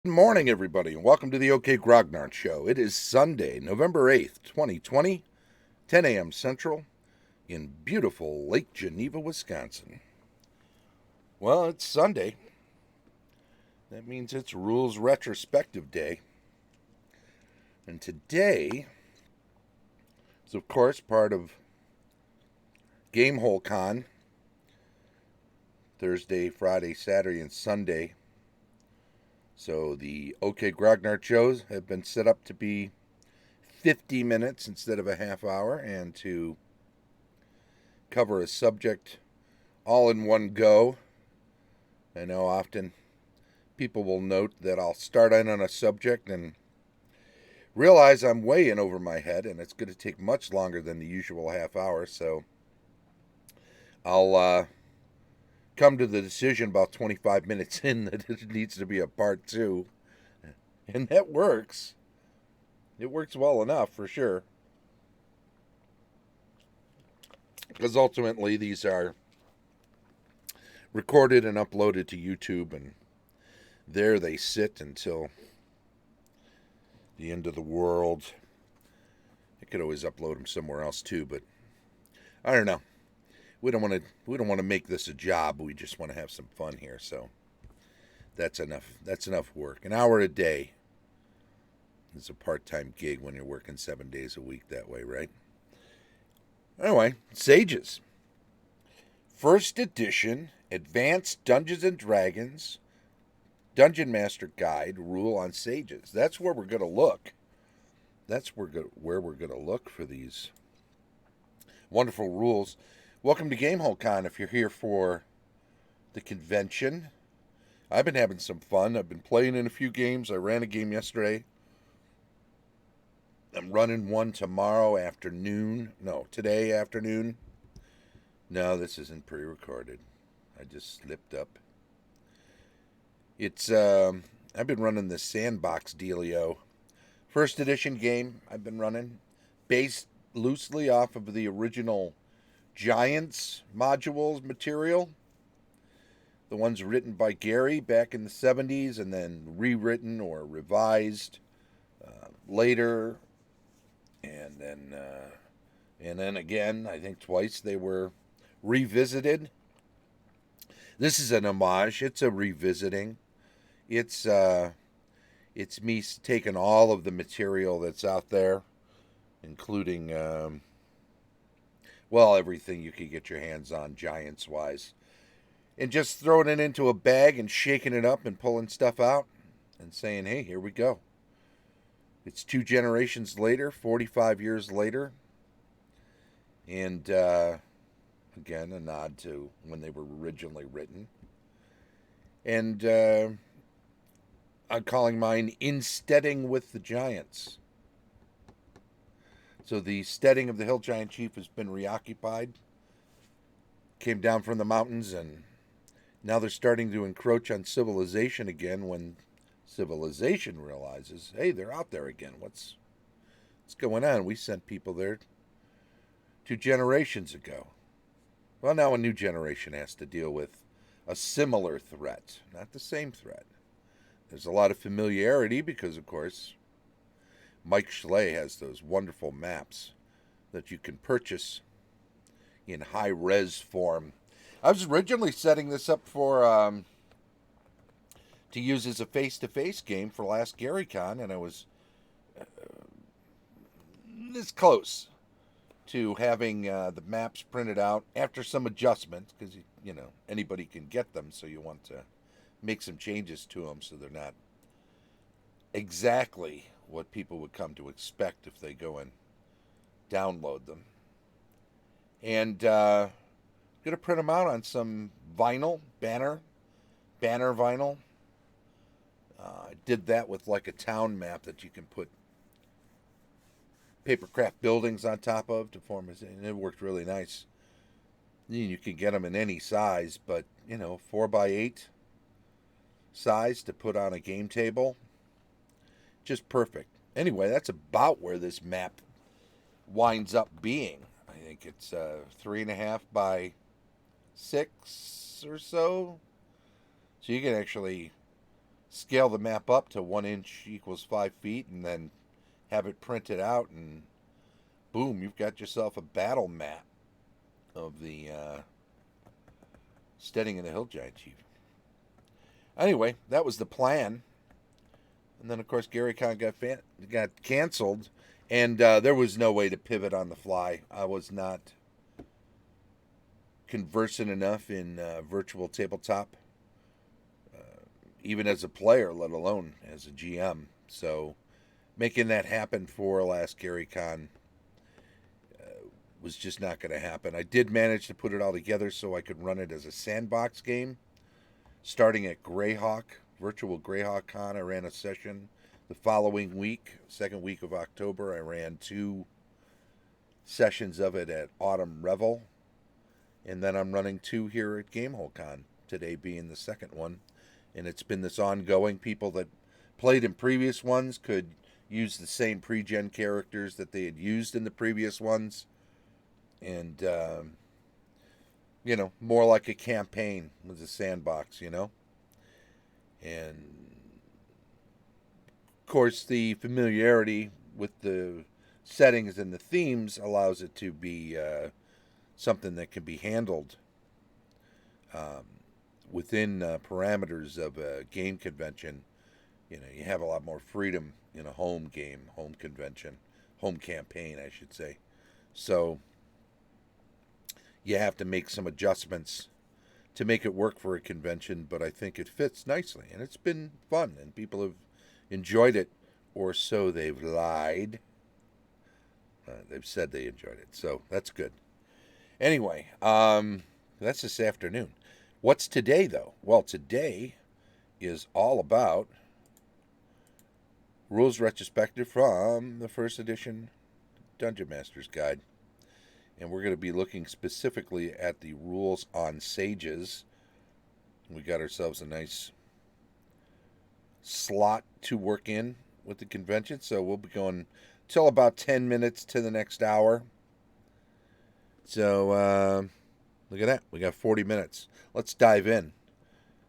Good morning, everybody, and welcome to the OK Grognard Show. It is Sunday, November 8th, 2020, 10 a.m. Central, in beautiful Lake Geneva, Wisconsin. Well, it's Sunday. That means it's Rules Retrospective Day. And today is, of course, part of Gamehole Con, Thursday, Friday, Saturday, and Sunday. So the OK Grognard shows have been set up to be 50 minutes instead of a half hour and to cover a subject all in one go. I know often people will note that I'll start in on a subject and realize I'm way in over my head and it's going to take much longer than the usual half hour, so I'll come to the decision about 25 minutes in that it needs to be a part two. And that works. It works well enough for sure. Because ultimately these are recorded and uploaded to YouTube, and there they sit until the end of the world. I could always upload them somewhere else too, but I don't know. We don't want to make this a job. We just want to have some fun here. So that's enough. That's enough work. An hour a day is a part-time gig when you're working 7 days a week that way, right? Anyway, Sages. First edition Advanced Dungeons and Dragons Dungeon Master Guide Rule on Sages. That's where we're going to look. That's where we're going to look for these wonderful rules. Welcome to Gamehole Con if you're here for the convention. I've been having some fun. I've been playing in a few games. I ran a game yesterday. I'm running one tomorrow afternoon. No, today afternoon. No, this isn't pre-recorded. I just slipped up. It's I've been running the Sandbox dealio. First edition game I've been running, based loosely off of the original Giants modules material. The ones written by Gary back in the 70s and then rewritten or revised later. And then again, I think twice they were revisited. This is an homage. It's a revisiting. It's me taking all of the material that's out there, including everything you could get your hands on Giants wise, and just throwing it into a bag and shaking it up and pulling stuff out and saying, "Hey, here we go." It's 2 generations later, 45 years later, and again a nod to when they were originally written. And I'm calling mine Insteading with the Giants. So the steading of the Hill Giant Chief has been reoccupied. Came down from the mountains, and now they're starting to encroach on civilization again when civilization realizes, hey, they're out there again. What's going on? We sent people there 2 generations ago. Well, now a new generation has to deal with a similar threat, not the same threat. There's a lot of familiarity because, of course, Mike Schley has those wonderful maps that you can purchase in high-res form. I was originally setting this up for to use as a face-to-face game for last GaryCon, and I was this close to having the maps printed out after some adjustments, because anybody can get them, so you want to make some changes to them so they're not exactly what people would come to expect if they go and download them. And I'm going to print them out on some vinyl, banner vinyl. I did that with like a town map that you can put papercraft buildings on top of to form and it worked really nice. You can get them in any size, but 4x8 size to put on a game table, just perfect. Anyway, that's about where this map winds up being. I think it's 3.5 by 6 or so. So you can actually scale the map up to 1 inch equals 5 feet, and then have it printed out, and boom, you've got yourself a battle map of the Steading and the Hill Giant Chief. Anyway, that was the plan. And then, of course, GaryCon got canceled, and there was no way to pivot on the fly. I was not conversant enough in virtual tabletop, even as a player, let alone as a GM. So making that happen for last GaryCon was just not going to happen. I did manage to put it all together so I could run it as a sandbox game. Starting at Greyhawk, virtual Greyhawk Con, I ran a session. The following week, second week of October, I ran 2 sessions of it at Autumn Revel. And then I'm running 2 here at Gamehole Con, today being the second one. And it's been this ongoing. People that played in previous ones could use the same pre-gen characters that they had used in the previous ones. And, more like a campaign with a sandbox, And, of course, the familiarity with the settings and the themes allows it to be something that can be handled within parameters of a game convention. You have a lot more freedom in a home game, home convention, home campaign, I should say. So you have to make some adjustments to make it work for a convention, but I think it fits nicely, and it's been fun, and people have enjoyed it, or so they've lied. They've said they enjoyed it, so that's good. Anyway, that's this afternoon. What's today, though? Well, today is all about Rules Retrospective from the first edition Dungeon Master's Guide. And we're going to be looking specifically at the rules on sages. We got ourselves a nice slot to work in with the convention, so we'll be going till about 10 minutes to the next hour. So, look at that. We got 40 minutes. Let's dive in.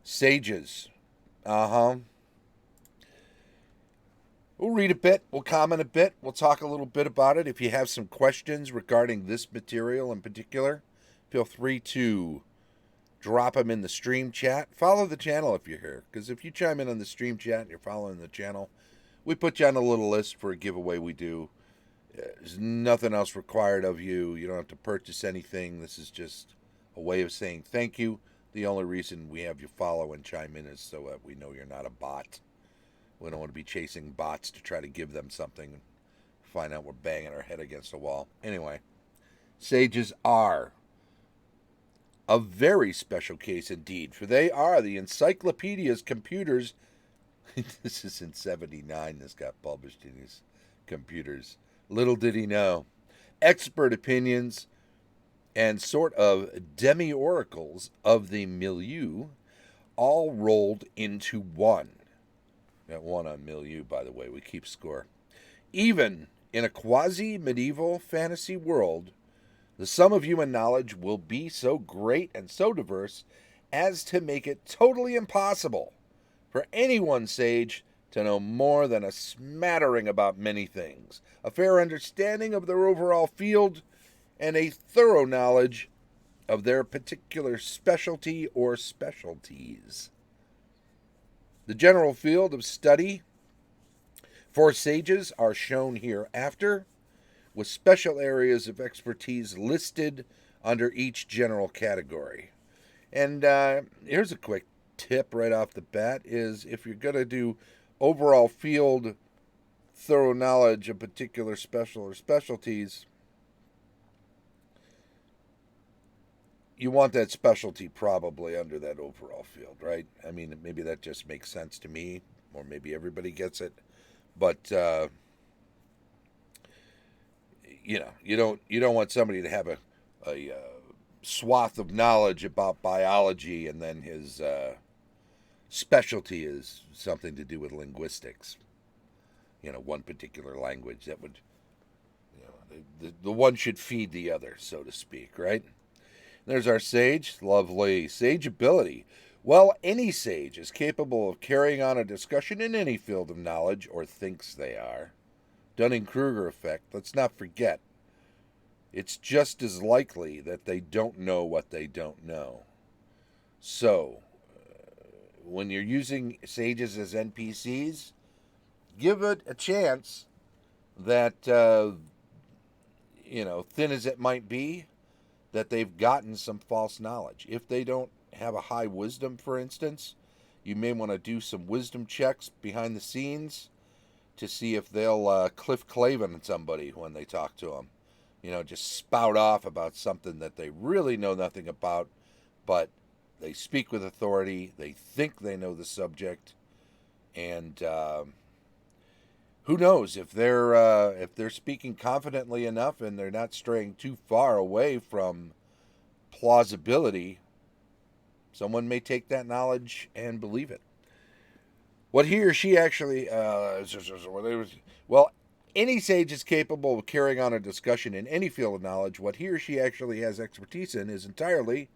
Sages. We'll read a bit. We'll comment a bit. We'll talk a little bit about it. If you have some questions regarding this material in particular, feel free to drop them in the stream chat. Follow the channel if you're here, because if you chime in on the stream chat and you're following the channel, we put you on a little list for a giveaway we do. There's nothing else required of you. You don't have to purchase anything. This is just a way of saying thank you. The only reason we have you follow and chime in is so that we know you're not a bot. We don't want to be chasing bots to try to give them something and find out we're banging our head against a wall. Anyway, sages are a very special case indeed, for they are the encyclopedia's computers. This is in 79, this got published in his computers. Little did he know. Expert opinions and sort of demi-oracles of the milieu all rolled into one. Got 1 on milieu, by the way. We keep score. Even in a quasi-medieval fantasy world, the sum of human knowledge will be so great and so diverse as to make it totally impossible for any one sage to know more than a smattering about many things, a fair understanding of their overall field, and a thorough knowledge of their particular specialty or specialties. The general field of study for sages are shown hereafter, with special areas of expertise listed under each general category. And here's a quick tip right off the bat, is if you're going to do overall field thorough knowledge of particular special or specialties, you want that specialty probably under that overall field, right? I mean, maybe that just makes sense to me, or maybe everybody gets it. But you don't want somebody to have a swath of knowledge about biology and then his specialty is something to do with linguistics. One particular language that would, the one should feed the other, so to speak, right? There's our sage. Lovely. Sage ability. Well, any sage is capable of carrying on a discussion in any field of knowledge, or thinks they are. Dunning-Kruger effect, let's not forget. It's just as likely that they don't know what they don't know. So, when you're using sages as NPCs, give it a chance that, thin as it might be, that they've gotten some false knowledge. If they don't have a high wisdom, for instance, you may want to do some wisdom checks behind the scenes to see if they'll Cliff Clavin somebody when they talk to them. Just spout off about something that they really know nothing about, but they speak with authority. They think they know the subject, and who knows if they're speaking confidently enough and they're not straying too far away from plausibility. Someone may take that knowledge and believe it. What he or she actually, well, any sage is capable of carrying on a discussion in any field of knowledge. What he or she actually has expertise in is entirely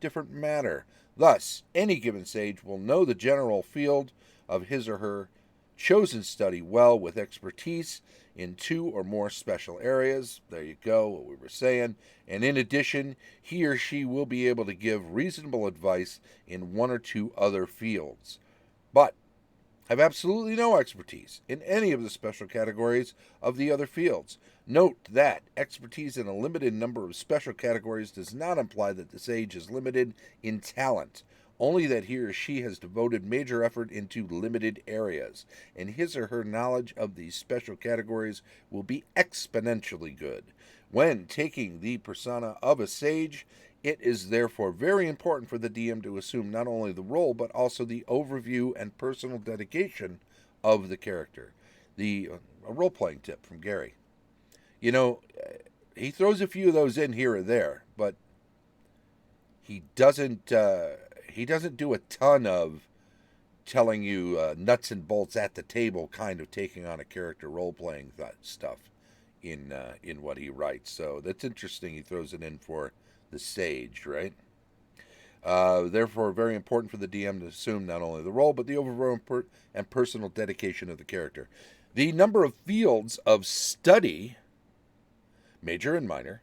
different matter. Thus, any given sage will know the general field of his or her chosen study well with expertise in two or more special areas. There you go, what we were saying. And in addition, he or she will be able to give reasonable advice in one or two other fields, but have absolutely no expertise in any of the special categories of the other fields. Note that expertise in a limited number of special categories does not imply that the sage is limited in talent, only that he or she has devoted major effort into limited areas, and his or her knowledge of these special categories will be exponentially good. When taking the persona of a sage, it is therefore very important for the DM to assume not only the role, but also the overview and personal dedication of the character. A role-playing tip from Gary. He throws a few of those in here or there, but he doesn't do a ton of telling you nuts and bolts at the table kind of taking on a character role-playing stuff in what he writes. So that's interesting. He throws it in for the sage, right? Therefore, very important for the DM to assume not only the role, but the overall and personal dedication of the character. The number of fields of study, major and minor,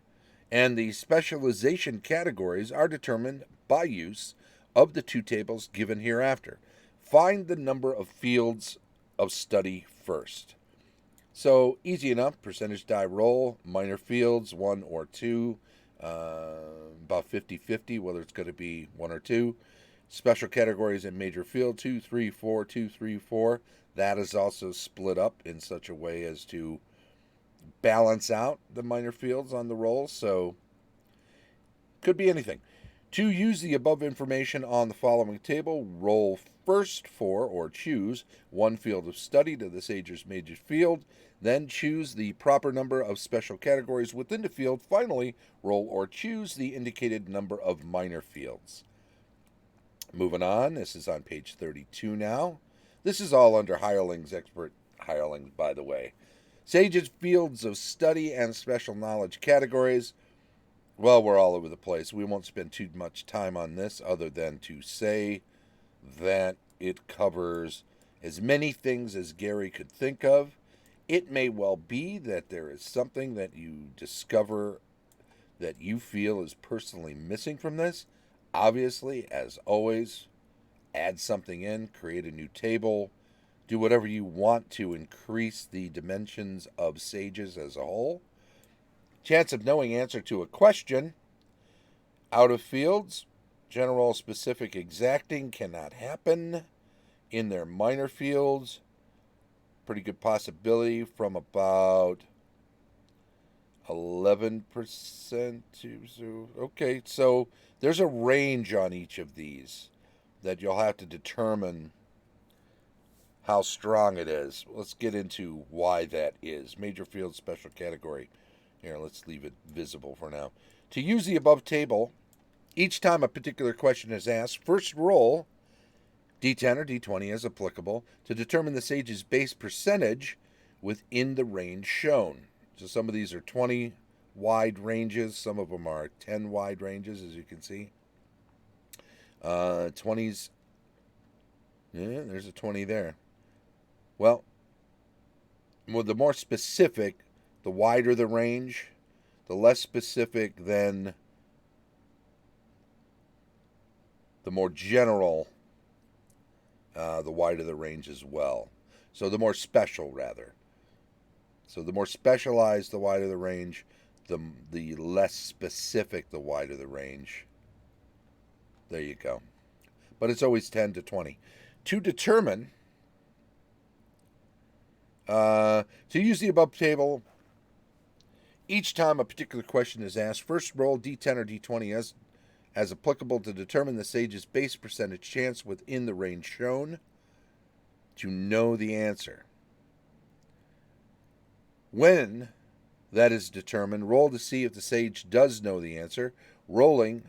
and the specialization categories are determined by use of the two tables given hereafter. Find the number of fields of study first. So, easy enough, percentage die roll, minor fields, 1 or 2, about 50-50, whether it's going to be 1 or 2. Special categories in major field, 2, 3, 4, 2, 3, 4. That is also split up in such a way as to balance out the minor fields on the roll, so could be anything. To use the above information on the following table, roll first for, or choose, one field of study to the sage's major field, then choose the proper number of special categories within the field. Finally, roll or choose the indicated number of minor fields. Moving on, this is on page 32 now. This is all under hirelings, expert hirelings, by the way. Sage's fields of study and special knowledge categories. Well, we're all over the place. We won't spend too much time on this other than to say that it covers as many things as Gary could think of. It may well be that there is something that you discover that you feel is personally missing from this. Obviously, as always, add something in, create a new table, do whatever you want to increase the dimensions of sages as a whole. Chance of knowing answer to a question. Out of fields, general, specific, exacting cannot happen. In their minor fields, pretty good possibility from about 11% to... Okay, so there's a range on each of these that you'll have to determine how strong it is. Let's get into why that is. Major field, special category. Here, let's leave it visible for now. To use the above table, each time a particular question is asked, first roll D10 or D20 as applicable to determine the sage's base percentage within the range shown. So some of these are 20 wide ranges, some of them are 10 wide ranges, as you can see. 20s. Yeah, there's a 20 there. Well, the more specific, the wider the range. The less specific, then the more general, the wider the range as well. So the more special, rather. So the more specialized, the wider the range. The less specific, the wider the range. There you go. But it's always 10 to 20. To determine, to use the above table, each time a particular question is asked, first roll d10 or d20 as applicable to determine the sage's base percentage chance within the range shown to know the answer. When that is determined, roll to see if the sage does know the answer. Rolling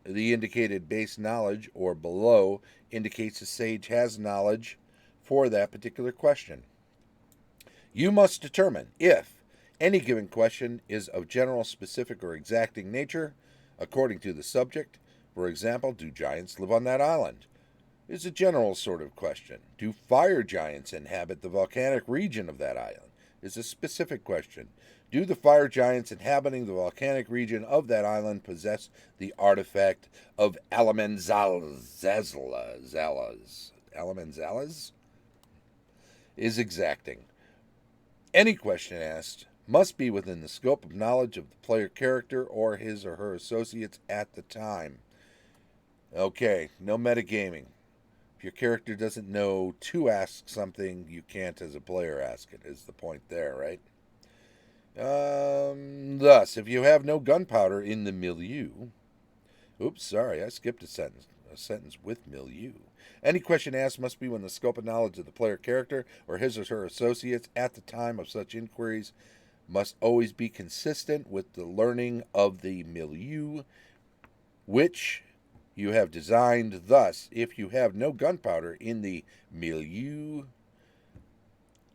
the indicated base knowledge or below indicates the sage has knowledge for that particular question. You must determine if any given question is of general, specific, or exacting nature according to the subject. For example, do giants live on that island? Is a general sort of question. Do fire giants inhabit the volcanic region of that island? Is a specific question. Do the fire giants inhabiting the volcanic region of that island possess the artifact of Alamanzalas? Is exacting. Any question asked must be within the scope of knowledge of the player character or his or her associates at the time. Okay, no metagaming. If your character doesn't know to ask something, you can't as a player ask it, is the point there, right? Thus, if you have no gunpowder in the milieu... Oops, sorry, I skipped a sentence with milieu. Any question asked must be within the scope of knowledge of the player character or his or her associates at the time of such inquiries, must always be consistent with the learning of the milieu which you have designed. Thus, if you have no gunpowder in the milieu,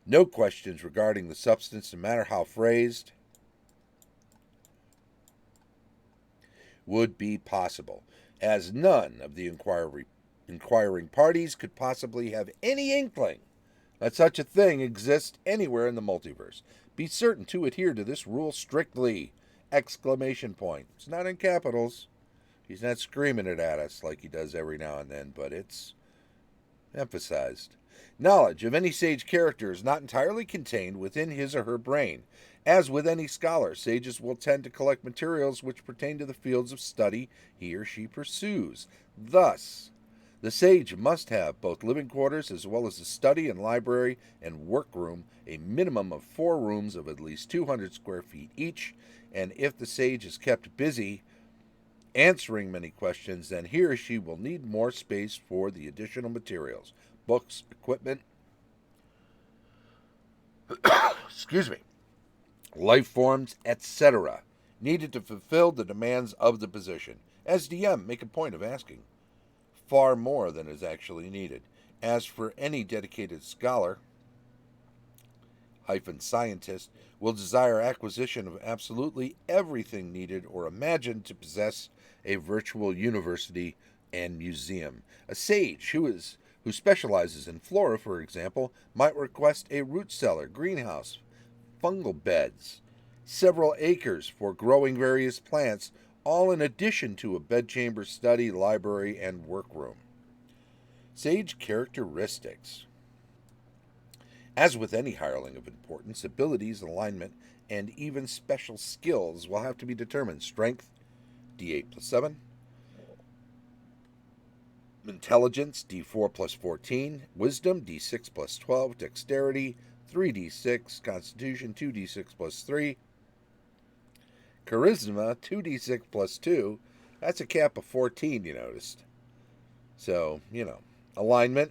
no questions regarding the substance, no matter how phrased, would be possible, as none of the inquiring parties could possibly have any inkling that such a thing exists anywhere in the multiverse. Be certain to adhere to this rule strictly! Exclamation point. It's not in capitals. He's not screaming it at us like he does every now and then, but it's emphasized. Knowledge of any sage character is not entirely contained within his or her brain. As with any scholar, sages will tend to collect materials which pertain to the fields of study he or she pursues. Thus, the sage must have both living quarters as well as a study and library and workroom, a minimum of 4 rooms of at least 200 square feet each, and if the sage is kept busy answering many questions, then he or she will need more space for the additional materials, books, equipment, excuse me, life forms, etc., needed to fulfill the demands of the position. As DM, make a point of asking far more than is actually needed. As for any dedicated scholar, scientist, will desire acquisition of absolutely everything needed or imagined to possess a virtual university and museum. A sage who specializes in flora, for example, might request a root cellar, greenhouse, fungal beds, several acres for growing various plants, all in addition to a bedchamber, study, library, and workroom. Sage characteristics. As with any hireling of importance, abilities, alignment, and even special skills will have to be determined. Strength, D8 plus 7. Intelligence, D4 plus 14. Wisdom, D6 plus 12. Dexterity, 3d6. Constitution, 2d6 plus 3. Charisma, 2d6 plus 2. That's a cap of 14, you noticed. So, alignment.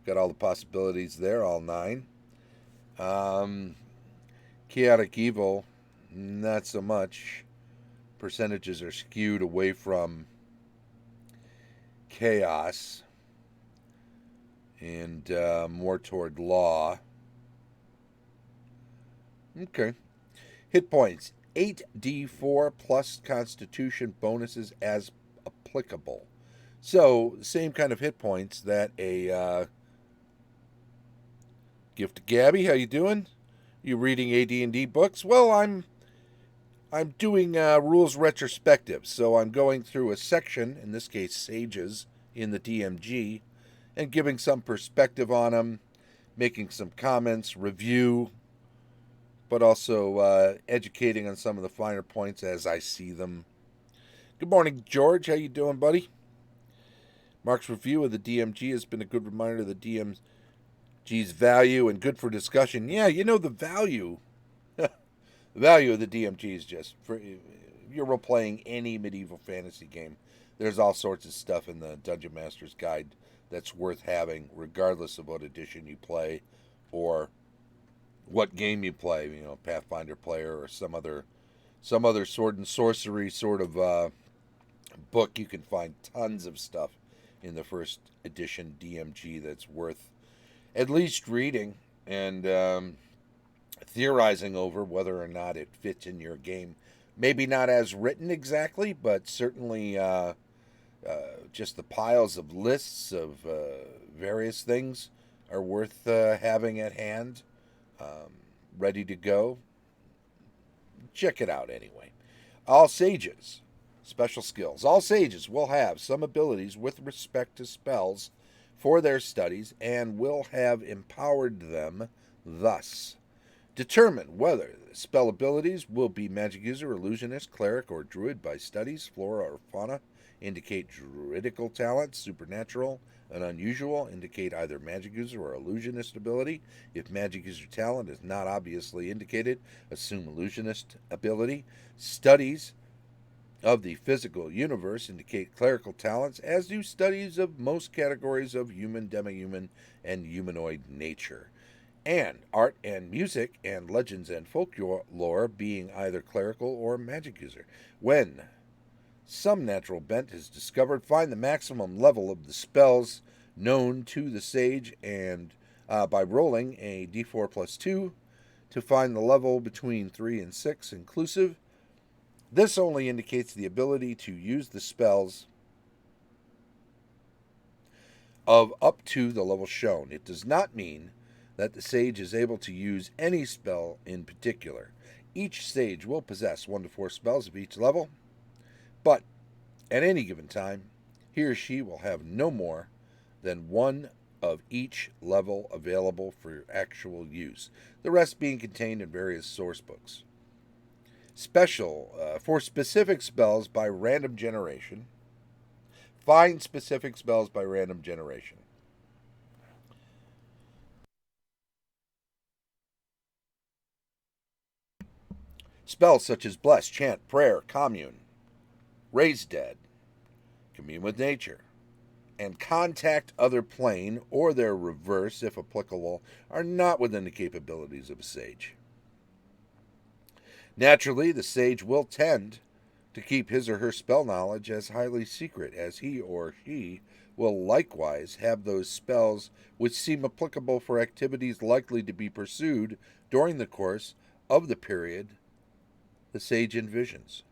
Got all the possibilities there, all 9. Chaotic evil, not so much. Percentages are skewed away from chaos and more toward law. Okay. Hit points, 8d4 plus constitution bonuses as applicable. So, same kind of hit points that a gift to Gabby. How you doing? You reading AD&D books? Well, I'm doing rules retrospective, so I'm going through a section, in this case sages, in the DMG, and giving some perspective on them, making some comments, review, but also educating on some of the finer points as I see them. Good morning, George. How you doing, buddy? Mark's review of the DMG has been a good reminder of the DMG's value and good for discussion. Yeah, the value. The value of the DMG is just for you're role playing any medieval fantasy game. There's all sorts of stuff in the Dungeon Master's Guide that's worth having, regardless of what edition you play or what game you play. Pathfinder player or some other sword and sorcery sort of book. You can find tons of stuff in the first edition DMG that's worth at least reading and theorizing over whether or not it fits in your game. Maybe not as written exactly, but certainly just the piles of lists of various things are worth having at hand, ready to go. Check it out anyway. All sages, special skills. All sages will have some abilities with respect to spells for their studies and will have empowered them thus. Determine whether the spell abilities will be magic user, illusionist, cleric, or druid by studies. Flora or fauna indicate druidical talent. Supernatural and unusual indicate either magic user or illusionist ability. If magic user talent is not obviously indicated, assume illusionist ability. Studies of the physical universe indicate clerical talents, as do studies of most categories of human, demi-human, and humanoid nature. And art and music and legends and folklore being either clerical or magic user. When some natural bent is discovered, find the maximum level of the spells known to the sage and by rolling a d4 plus 2 to find the level between 3 and 6 inclusive. This only indicates the ability to use the spells of up to the level shown. It does not mean that the sage is able to use any spell in particular. Each sage will possess 1 to 4 spells of each level, but at any given time, he or she will have no more than 1 of each level available for actual use, the rest being contained in various source books. For specific spells by random generation. Find specific spells by random generation. Spells such as bless, chant, prayer, commune, raise dead, commune with nature, and contact other plane or their reverse, if applicable, are not within the capabilities of a sage. Naturally, the sage will tend to keep his or her spell knowledge as highly secret, as he or she will likewise have those spells which seem applicable for activities likely to be pursued during the course of the period the sage envisions.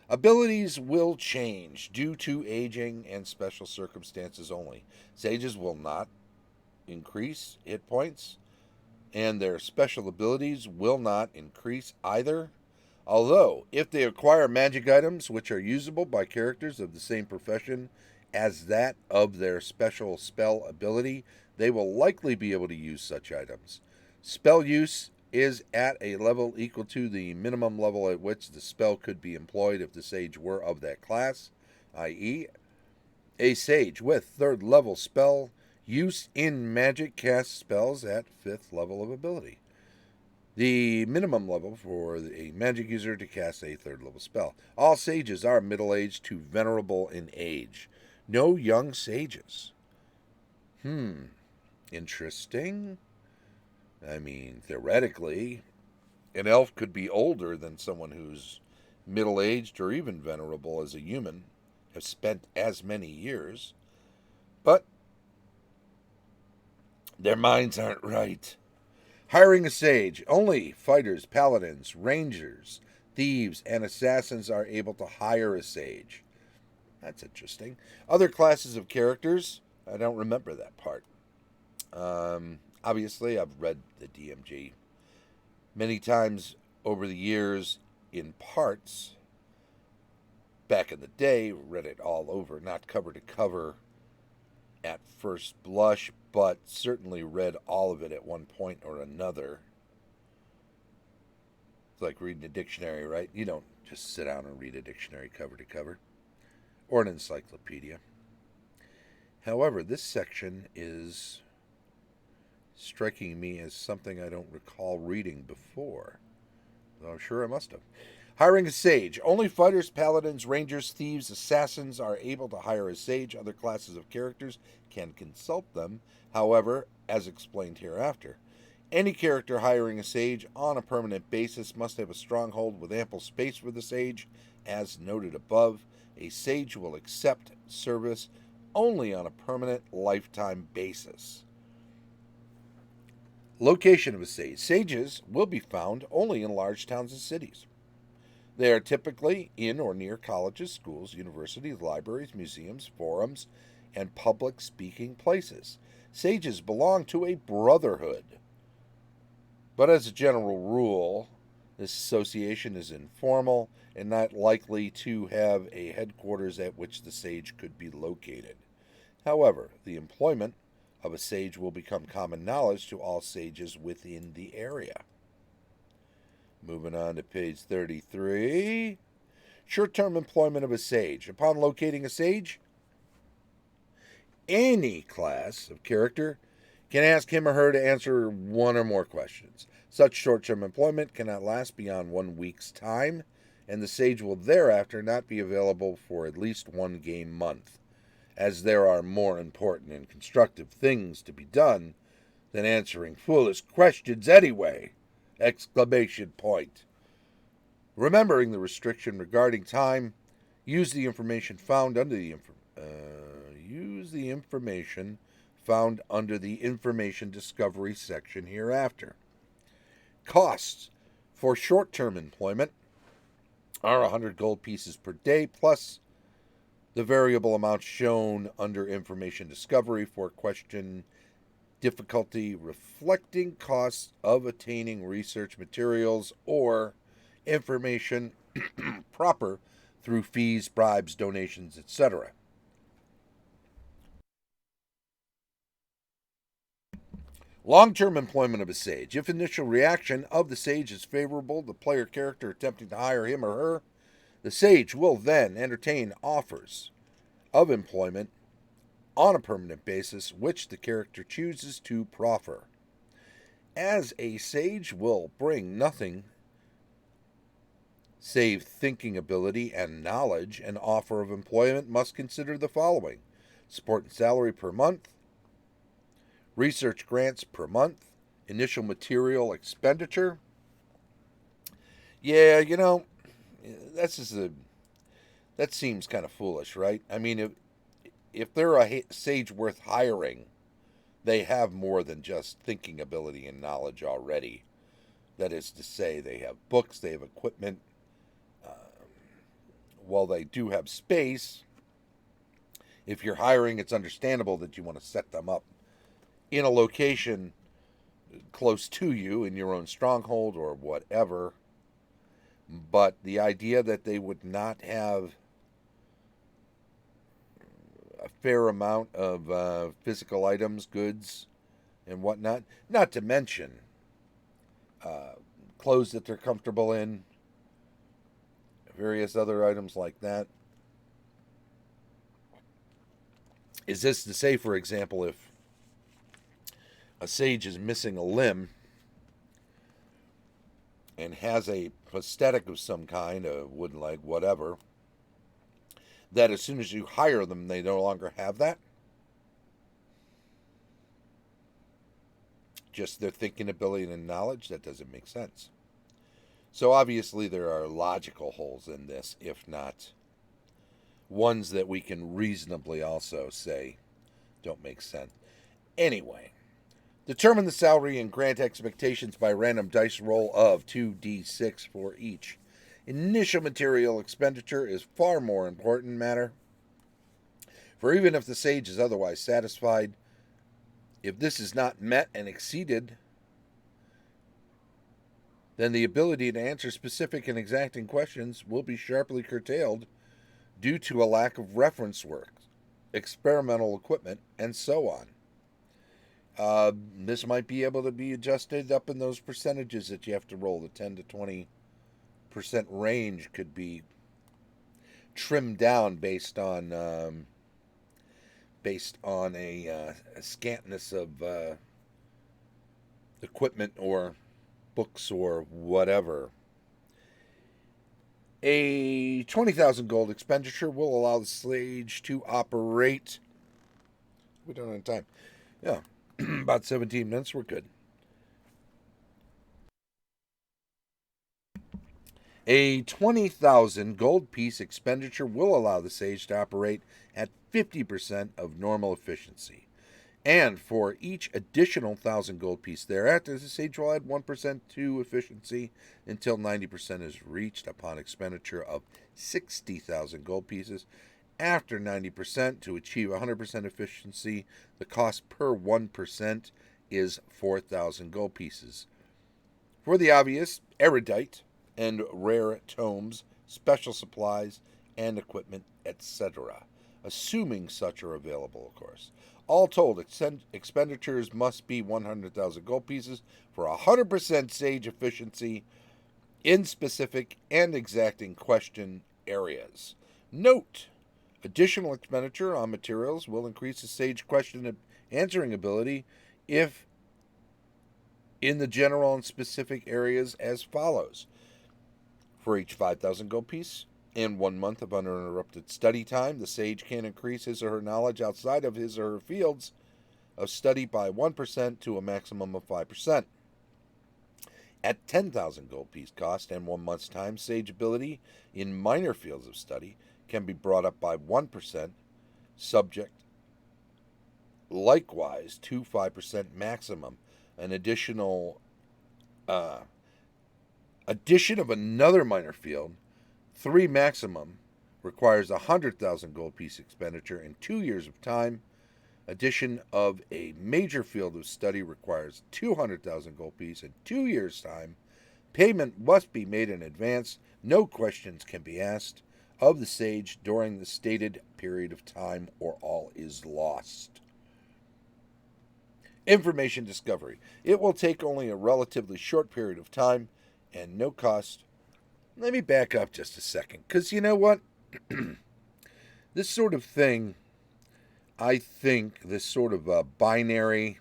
Abilities will change due to aging and special circumstances only. Sages will not increase hit points, and their special abilities will not increase either. Although, if they acquire magic items which are usable by characters of the same profession as that of their special spell ability, they will likely be able to use such items. Spell use is at a level equal to the minimum level at which the spell could be employed if the sage were of that class, i.e., a sage with 3rd level spell use in magic casts spells at 5th level of ability. The minimum level for a magic user to cast a 3rd level spell. All sages are middle-aged to venerable in age. No young sages. Interesting. I mean, theoretically, an elf could be older than someone who's middle-aged or even venerable as a human, have spent as many years, but their minds aren't right. Hiring a sage. Only fighters, paladins, rangers, thieves, and assassins are able to hire a sage. That's interesting. Other classes of characters, I don't remember that part. Obviously, I've read the DMG many times over the years in parts. Back in the day, read it all over, not cover to cover at first blush, but certainly read all of it at one point or another. It's like reading a dictionary, right? You don't just sit down and read a dictionary cover to cover, or an encyclopedia. However, this section is striking me as something I don't recall reading before, though I'm sure I must have. Hiring a sage. Only fighters, paladins, rangers, thieves, assassins are able to hire a sage. Other classes of characters can consult them, however, as explained hereafter. Any character hiring a sage on a permanent basis must have a stronghold with ample space for the sage. As noted above, a sage will accept service only on a permanent lifetime basis. Location of a sage. Sages will be found only in large towns and cities. They are typically in or near colleges, schools, universities, libraries, museums, forums, and public speaking places. Sages belong to a brotherhood. But as a general rule, this association is informal and not likely to have a headquarters at which the sage could be located. However, the employment of a sage will become common knowledge to all sages within the area. Moving on to page 33. Short-term employment of a sage. Upon locating a sage, any class of character can ask him or her to answer one or more questions. Such short-term employment cannot last beyond 1 week's time, and the sage will thereafter not be available for at least one game month, as there are more important and constructive things to be done than answering foolish questions anyway! Exclamation point. Remembering the restriction regarding time, use the information found under the information discovery section hereafter. Costs for short-term employment are 100 gold pieces per day plus the variable amount shown under information discovery for question difficulty, reflecting costs of attaining research materials or information proper through fees, bribes, donations, etc. Long-term employment of a sage. If initial reaction of the sage is favorable, the player character attempting to hire him or her, the sage will then entertain offers of employment on a permanent basis, which the character chooses to proffer. As a sage will bring nothing save thinking ability and knowledge, an offer of employment must consider the following: support and salary per month, research grants per month, initial material expenditure. Yeah, that seems kind of foolish, right? I mean, if they're a sage worth hiring, they have more than just thinking ability and knowledge already. That is to say, they have books, they have equipment. While they do have space, if you're hiring, it's understandable that you want to set them up in a location close to you in your own stronghold or whatever. But the idea that they would not have a fair amount of physical items, goods, and whatnot, not to mention clothes that they're comfortable in, various other items like that. Is this to say, for example, if a sage is missing a limb and has a prosthetic of some kind, a wooden leg, whatever, that as soon as you hire them, they no longer have that? Just their thinking ability and knowledge? That doesn't make sense. So obviously there are logical holes in this, if not ones that we can reasonably also say don't make sense. Anyway, determine the salary and grant expectations by random dice roll of 2d6 for each. Initial material expenditure is far more important matter. For even if the sage is otherwise satisfied, if this is not met and exceeded, then the ability to answer specific and exacting questions will be sharply curtailed due to a lack of reference work, experimental equipment, and so on. This might be able to be adjusted up in those percentages that you have to roll. The 10 to 20% range could be trimmed down based on a scantness of equipment or books or whatever. A 20,000 gold expenditure will allow the sage to operate. We don't have time. Yeah, about 17 minutes. We're good. A 20,000 gold piece expenditure will allow the sage to operate at 50% of normal efficiency. And for each additional 1,000 gold piece thereafter, the sage will add 1% to efficiency until 90% is reached upon expenditure of 60,000 gold pieces. After 90% to achieve 100% efficiency, the cost per 1% is 4,000 gold pieces. For the obvious, erudite and rare tomes, special supplies, and equipment, etc., assuming such are available, of course. All told, expenditures must be 100,000 gold pieces for 100% sage efficiency in specific and exacting question areas. Note, additional expenditure on materials will increase the sage question answering ability if in the general and specific areas as follows. For each 5,000 gold piece and 1 month of uninterrupted study time, the sage can increase his or her knowledge outside of his or her fields of study by 1% to a maximum of 5%. At 10,000 gold piece cost and 1 month's time, sage ability in minor fields of study can be brought up by 1%, subject likewise to 5% maximum. An addition of another minor field, 3 maximum, requires 100,000 gold piece expenditure in 2 years of time. Addition of a major field of study requires 200,000 gold piece in 2 years' time. Payment must be made in advance. No questions can be asked of the sage during the stated period of time, or all is lost. Information discovery. It will take only a relatively short period of time and no cost. Let me back up just a second, because you know what? This sort of thing, I think this sort of binary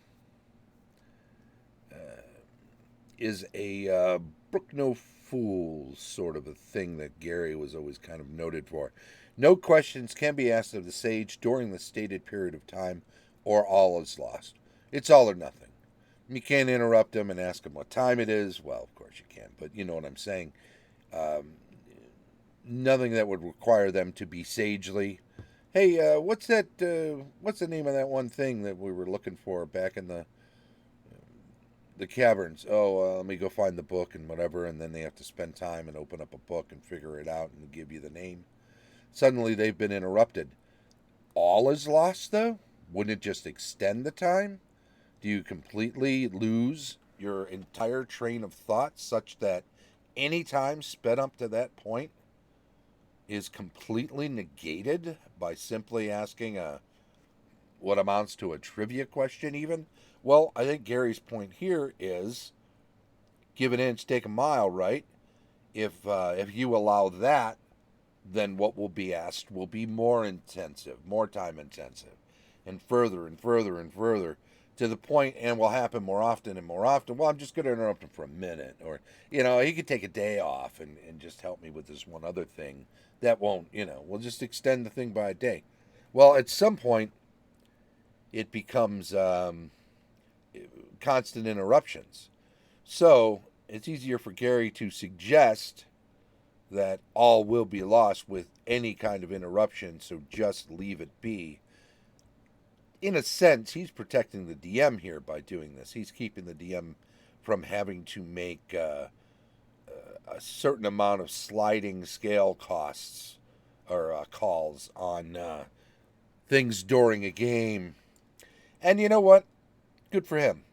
is a brook no fools sort of a thing that Gary was always kind of noted for. No questions can be asked of the sage during the stated period of time, or all is lost. It's all or nothing. You can't interrupt him and ask him what time it is. Well, of course you can, but you know what I'm saying. Nothing that would require them to be sagely. Hey, what's that? What's the name of that one thing that we were looking for back in the caverns? Oh, let me go find the book and whatever, and then they have to spend time and open up a book and figure it out and give you the name. Suddenly they've been interrupted. All is lost, though? Wouldn't it just extend the time? Do you completely lose your entire train of thought such that any time sped up to that point is completely negated by simply asking what amounts to a trivia question even? Well, I think Gary's point here is give an inch, take a mile, right? If you allow that, then what will be asked will be more intensive, more time intensive, and further and further and further, to the point, and will happen more often and more often. Well, I'm just going to interrupt him for a minute. Or, he could take a day off and just help me with this one other thing. That won't, we'll just extend the thing by a day. Well, at some point, it becomes constant interruptions. So it's easier for Gary to suggest that all will be lost with any kind of interruption, so just leave it be. In a sense, he's protecting the DM here by doing this. He's keeping the DM from having to make a certain amount of sliding scale costs or calls on things during a game. And you know what? Good for him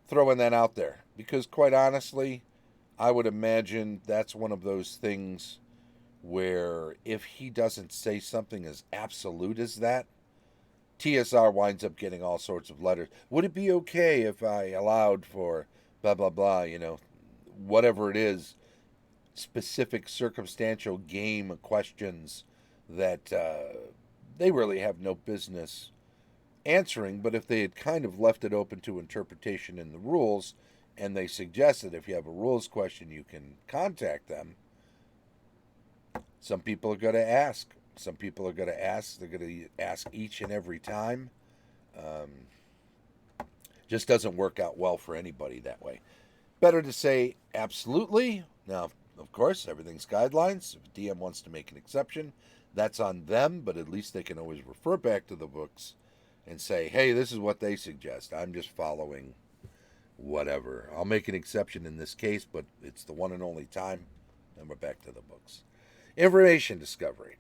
throwing that out there. Because quite honestly, I would imagine that's one of those things where if he doesn't say something as absolute as that, TSR winds up getting all sorts of letters. Would it be okay if I allowed for blah, blah, blah, whatever it is, specific circumstantial game questions that they really have no business answering, but if they had kind of left it open to interpretation in the rules, and they suggested if you have a rules question, you can contact them, some people are going to ask. Some people are going to ask. They're going to ask each and every time. Just doesn't work out well for anybody that way. Better to say absolutely. Now, of course, everything's guidelines. If a DM wants to make an exception, that's on them, but at least they can always refer back to the books and say, hey, this is what they suggest. I'm just following whatever. I'll make an exception in this case, but it's the one and only time. And we're back to the books. Information discovery.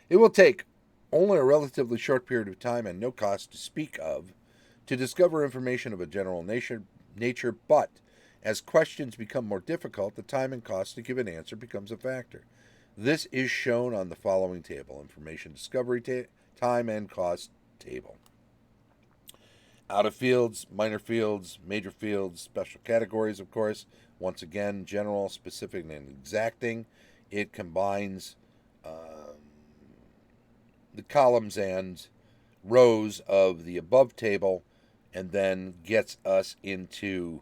It will take only a relatively short period of time and no cost to speak of to discover information of a general nature, but as questions become more difficult, the time and cost to give an answer becomes a factor. This is shown on the following table: information discovery time and cost table. Out of fields, minor fields, major fields, special categories, of course. Once again, general, specific, and exacting. It combines the columns and rows of the above table and then gets us into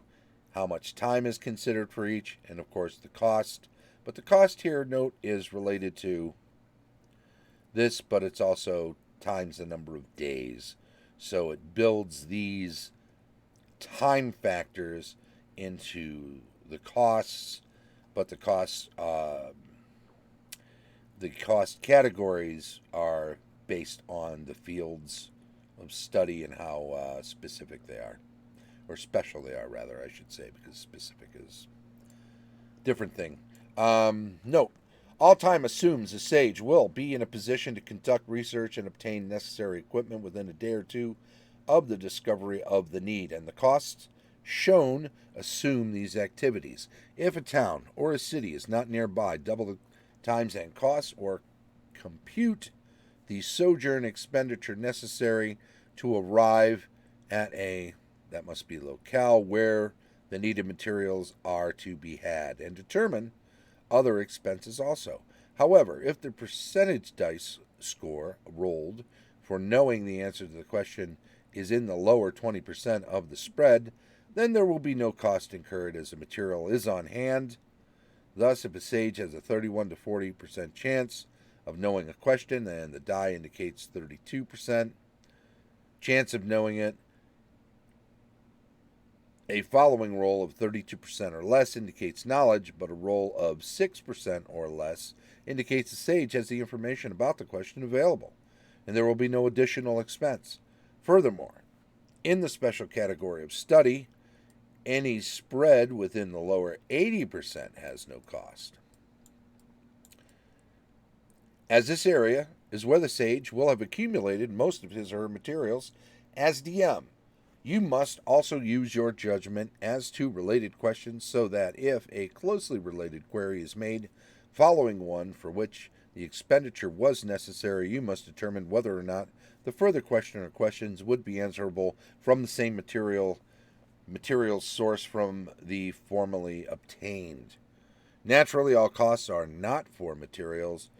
how much time is considered for each, and of course the cost. But the cost here, note, is related to this, but it's also times the number of days. So it builds these time factors into the costs, but the cost categories are based on the fields of study and how specific they are, or special they are, rather, I should say, because specific is a different thing. Note, all time assumes a sage will be in a position to conduct research and obtain necessary equipment within a day or two of the discovery of the need, and the costs shown assume these activities. If a town or a city is not nearby, double the times and costs, or compute the sojourn expenditure necessary to arrive at that must be locale where the needed materials are to be had, and determine other expenses also. However, if the percentage dice score rolled for knowing the answer to the question is in the lower 20% of the spread, then there will be no cost incurred as the material is on hand. Thus, if a sage has a 31 to 40% chance of knowing a question, and the die indicates 32% chance of knowing it, a following roll of 32% or less indicates knowledge, but a roll of 6% or less indicates the sage has the information about the question available, and there will be no additional expense. Furthermore, in the special category of study, any spread within the lower 80% has no cost, as this area is where the sage will have accumulated most of his or her materials as DM. You must also use your judgment as to related questions, so that if a closely related query is made following one for which the expenditure was necessary, you must determine whether or not the further question or questions would be answerable from the same material source from the formerly obtained. Naturally, all costs are not for materials,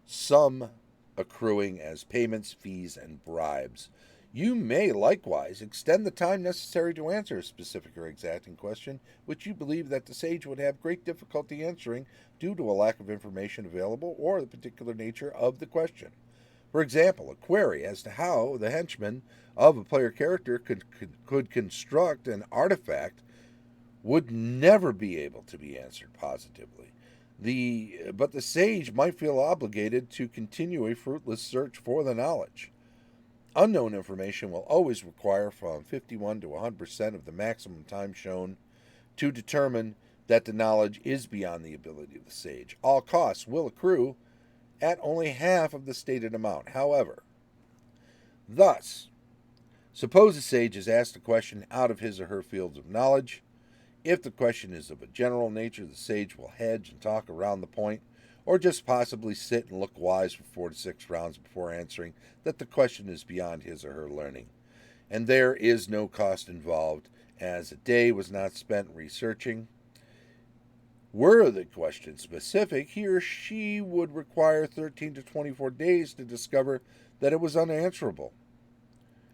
some accruing as payments, fees, and bribes. You may likewise extend the time necessary to answer a specific or exacting question, which you believe that the sage would have great difficulty answering due to a lack of information available or the particular nature of the question. For example, a query as to how the henchman of a player character could construct an artifact would never be able to be answered positively. But the sage might feel obligated to continue a fruitless search for the knowledge. Unknown information will always require from 51 to 100% of the maximum time shown to determine that the knowledge is beyond the ability of the sage. All costs will accrue at only half of the stated amount. However, Thus, suppose a sage is asked a question out of his or her fields of knowledge. If the question is of a general nature, the sage will hedge and talk around the point, or just possibly sit and look wise for 4 to 6 rounds before answering that the question is beyond his or her learning. And there is no cost involved, as a day was not spent researching. Were the question specific, he or she would require 13 to 24 days to discover that it was unanswerable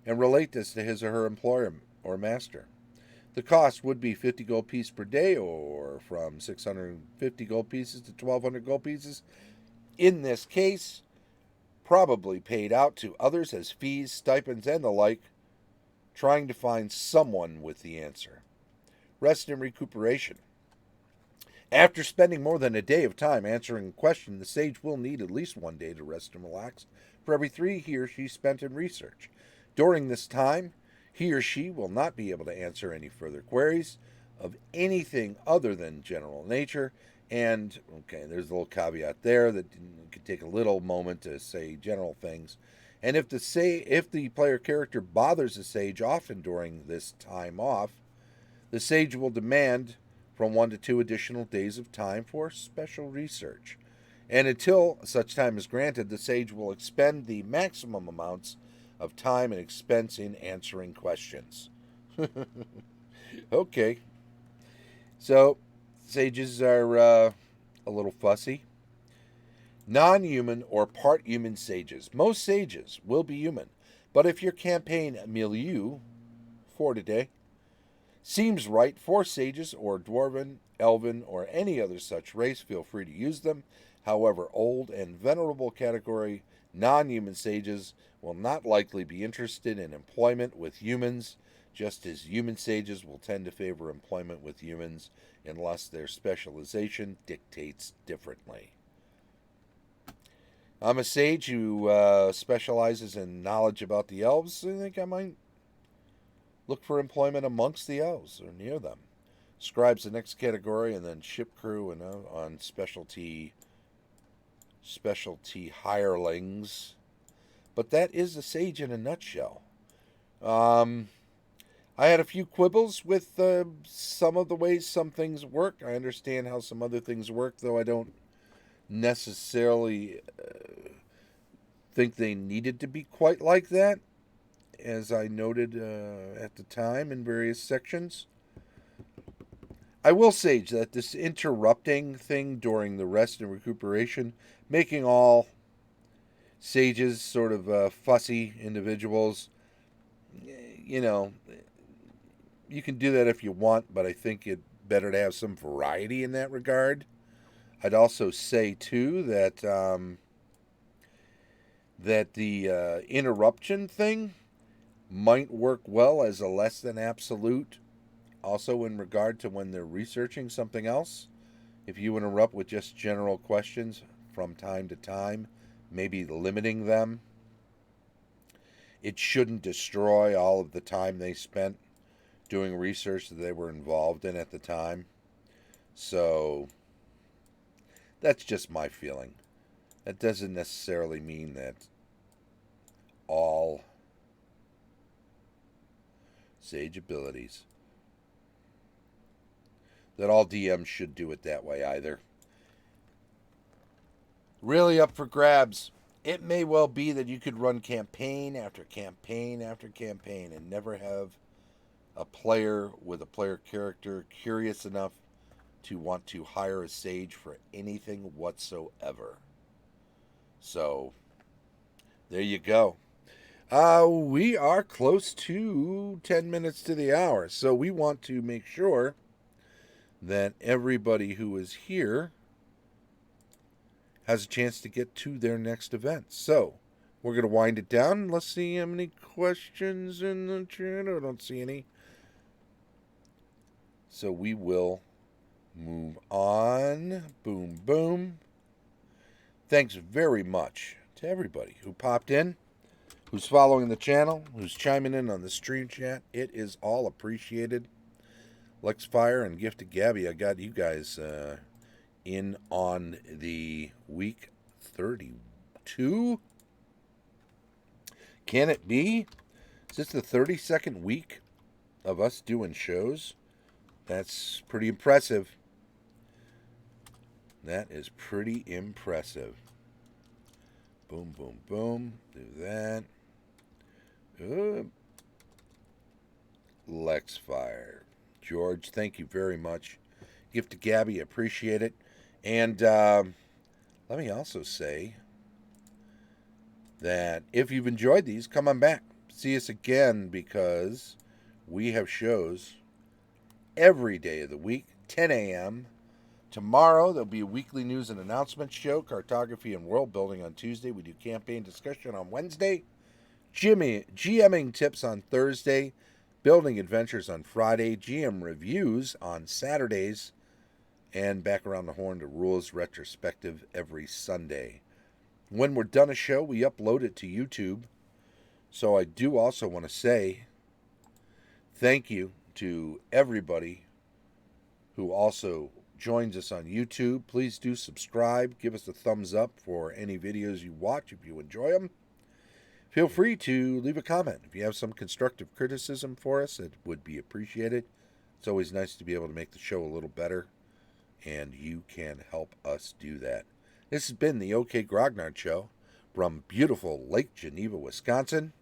and relate this to his or her employer or master. The cost would be 50 gold pieces per day, or from 650 gold pieces to 1,200 gold pieces. In this case, probably paid out to others as fees, stipends, and the like, trying to find someone with the answer. Rest and recuperation. After spending more than a day of time answering a question, the sage will need at least 1 day to rest and relax for every 3 he or she spent in research. During this time, he or she will not be able to answer any further queries of anything other than general nature. And, okay, there's a little caveat there that could take a little moment to say general things. And if the player character bothers the sage often during this time off, the sage will demand from 1 to 2 additional days of time for special research. And until such time is granted, the sage will expend the maximum amounts of time and expense in answering questions. Okay. So, sages are a little fussy. Non-human or part human sages. Most sages will be human, but if your campaign milieu, for today, seems right for sages or dwarven, elven, or any other such race, feel free to use them. However, old and venerable category non-human sages will not likely be interested in employment with humans, just as human sages will tend to favor employment with humans unless their specialization dictates differently. I'm a sage who specializes in knowledge about the elves. I think I might look for employment amongst the elves or near them. Scribe's the next category, and then ship crew and on specialty hirelings. But that is a sage in a nutshell. I had a few quibbles with some of the ways some things work. I understand how some other things work, though I don't necessarily think they needed to be quite like that, as I noted at the time in various sections. I will say that this interrupting thing during the rest and recuperation, making all sages sort of fussy individuals, you know, you can do that if you want, but I think it's better to have some variety in that regard. I'd also say, too, that the interruption thing might work well as a less than absolute. Also, in regard to when they're researching something else, if you interrupt with just general questions from time to time, maybe limiting them, it shouldn't destroy all of the time they spent doing research that they were involved in at the time. So, that's just my feeling. That doesn't necessarily mean that all sage abilities, that all DMs should do it that way either. Really up for grabs. It may well be that you could run campaign after campaign after campaign and never have a player with a player character curious enough to want to hire a sage for anything whatsoever. So, there you go. We are close to 10 minutes to the hour, so we want to make sure that everybody who is here has a chance to get to their next event. So, we're going to wind it down. Let's see how many questions in the chat. I don't see any. So, we will move on. Boom, boom. Thanks very much to everybody who popped in, who's following the channel, who's chiming in on the stream chat. It is all appreciated. Lexfire and Gift of Gabby, I got you guys in on the week 32. Can it be? Is this the 32nd week of us doing shows? That's pretty impressive. That is pretty impressive. Boom, boom, boom. Do that. Lexfire. George, thank you very much. Gift to Gabby, appreciate it. And let me also say that if you've enjoyed these, come on back. See us again, because we have shows every day of the week, 10 a.m. Tomorrow, there'll be a weekly news and announcements show, cartography and world building on Tuesday. We do campaign discussion on Wednesday, GMing tips on Thursday, building adventures on Friday, GM reviews on Saturdays, and back around the horn to rules retrospective every Sunday. When we're done a show, we upload it to YouTube. So I do also want to say thank you to everybody who also joins us on YouTube. Please do subscribe. Give us a thumbs up for any videos you watch if you enjoy them. Feel free to leave a comment. If you have some constructive criticism for us, it would be appreciated. It's always nice to be able to make the show a little better, and you can help us do that. This has been the OK Grognard Show from beautiful Lake Geneva, Wisconsin.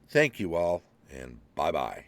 Thank you all, and bye-bye.